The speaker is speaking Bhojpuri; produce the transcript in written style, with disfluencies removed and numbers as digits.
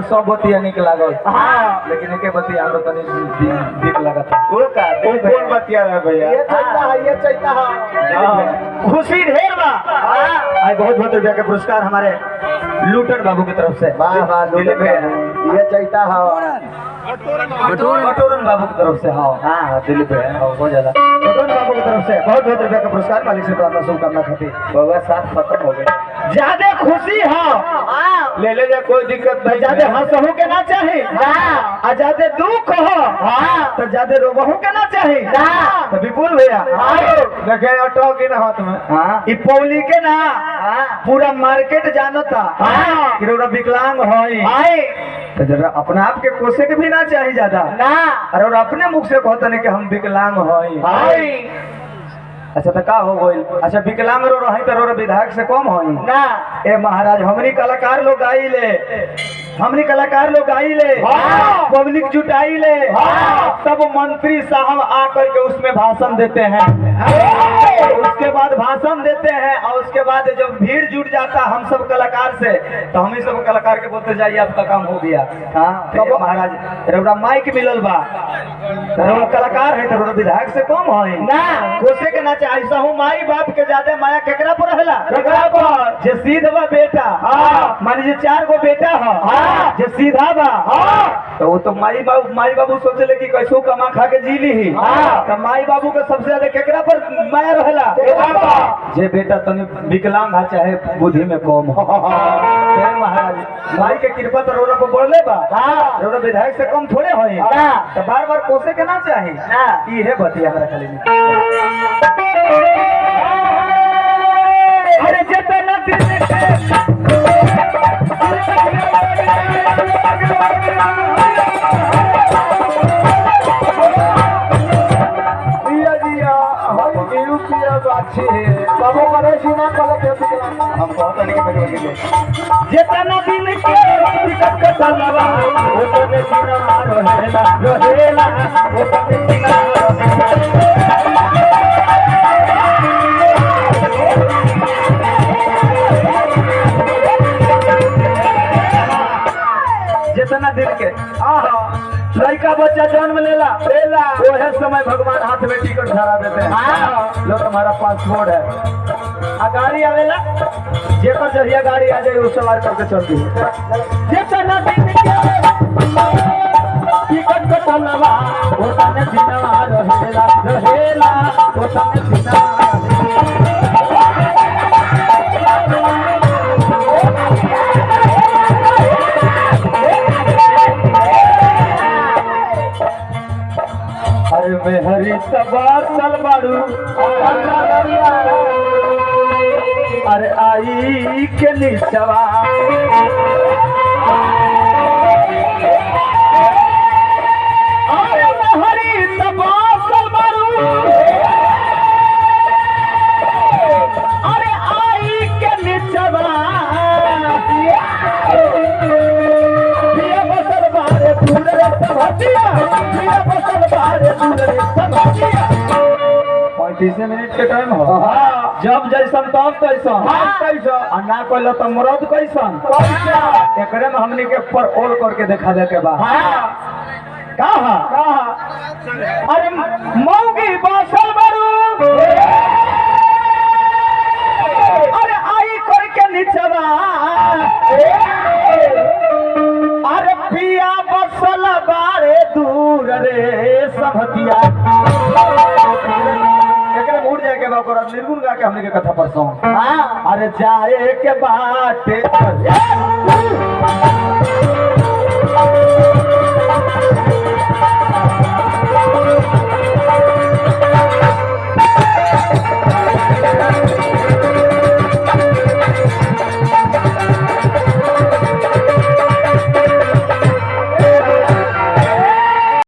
और सब बतिया निक लागल। हां लेकिन एके बतिया हमरो तनी ठीक लागत। वो का कौन बतिया है भैया? ये चैता है खुशी ढेर बा। आज बहुत बहुत रुपया के पुरस्कार हमारे लूटन बाबू की तरफ से। वाह वाह लूटन ये चैता है बटोरन बाबू की तरफ से। हाँ दिल्ली पे बहुत ज्यादा बटोरन बाबू की तरफ से बहुत बहुत रुपया का पुरस्कार मालिक से प्रार्थना शुभकामना खाती। बाबा साथ खत्म हो गए। ज्यादा खुशी हो ले ले जा कोई दिक्कत नहीं। ज्यादा हंसहू के ना चाहे आ ज्यादा दुख हो तो ज्यादा रोबहू के ना चाहे। तो विपुल भैया देखे ऑटो के ना हाथ में ई पौली के ना पूरा मार्केट जानता कि रोरा विकलांग है तो जरा अपना आप के कोसे के भी ना चाहिए ज्यादा ना। और अपने मुख से कहते नहीं कि हम विकलांग हैं। अच्छा तो का हो गई? अच्छा विकलांग रो रही तो रो विधायक से कम होई ना। ए महाराज हमनी कलाकार लोग गाई ले पब्लिक जुटाई ले सब मंत्री साहब आकर के उसमें भाषण देते हैं। उसके बाद भाषण देते हैं और उसके बाद जब भीड़ जुट जाता हम सब कलाकार से तो हम ही सब कलाकार के बोलते जाइए आपका काम हो गया। हाँ महाराज रौरा माइक मिलल बा रौरा कलाकार है तो रौरा विधायक से कम है ना। कोसे के ना ऐसा हूँ माई बाप के ज्यादा माया केकरा पर रहला? केकरा पर जे सीधा बा बेटा। मान लीजिए 4 गो बेटा है जे सीधा बा तो वो तो माई बाबू सोचले कि कैसो कमा खा के जी ली तो माई बाबू के सबसे ज्यादा केकरा पर माया रहला? जे बेटा तनी विकलांग है चाहे बुद्धि में कम हो। महाराज माई के कृपा तो रोरा पर बढ़ले बा रोरा विधायक से कम थोड़े होई तो बार बार कोसे के ना चाहे। ये है बतिया हमरा खाली अरे जितना जितना दिन के टिकट कटलवा ओतने दिनवा रहेला ओतने दिनवा जितना दिन के लड़का बच्चा जन्म लेला वह समय भगवान हाथ में टिकट धरा देते हैं। लो तुम्हारा पासपोर्ट है आ गाड़ी आवेला जेकर जरिया गाड़ी आ जाए उस सवार करके चलती है। जितना दिन के टिकट कटलवा ओतने दिनवा रहेला ओतने दिनवा में हरी तबासल बारू अरे आई के निचवा अरे हरी तबासल बारू अरे आई के निचवा बसल बारे पूरे भटिया 35 मिनट के टाइम हो जब जैसन तब तैसन ना कहल तो मरद कैसन एकरे में हमनी के पर ओल करके देखा दे के बाद कहा अरे मौगी बासल बारू अरे आई करके निचवा अरे पिया बसल बारे दूर रे सबतिया उड़ जाए के बाबा निर्गुण गा के हमने के कथा परसों। अरे जाए के बाटे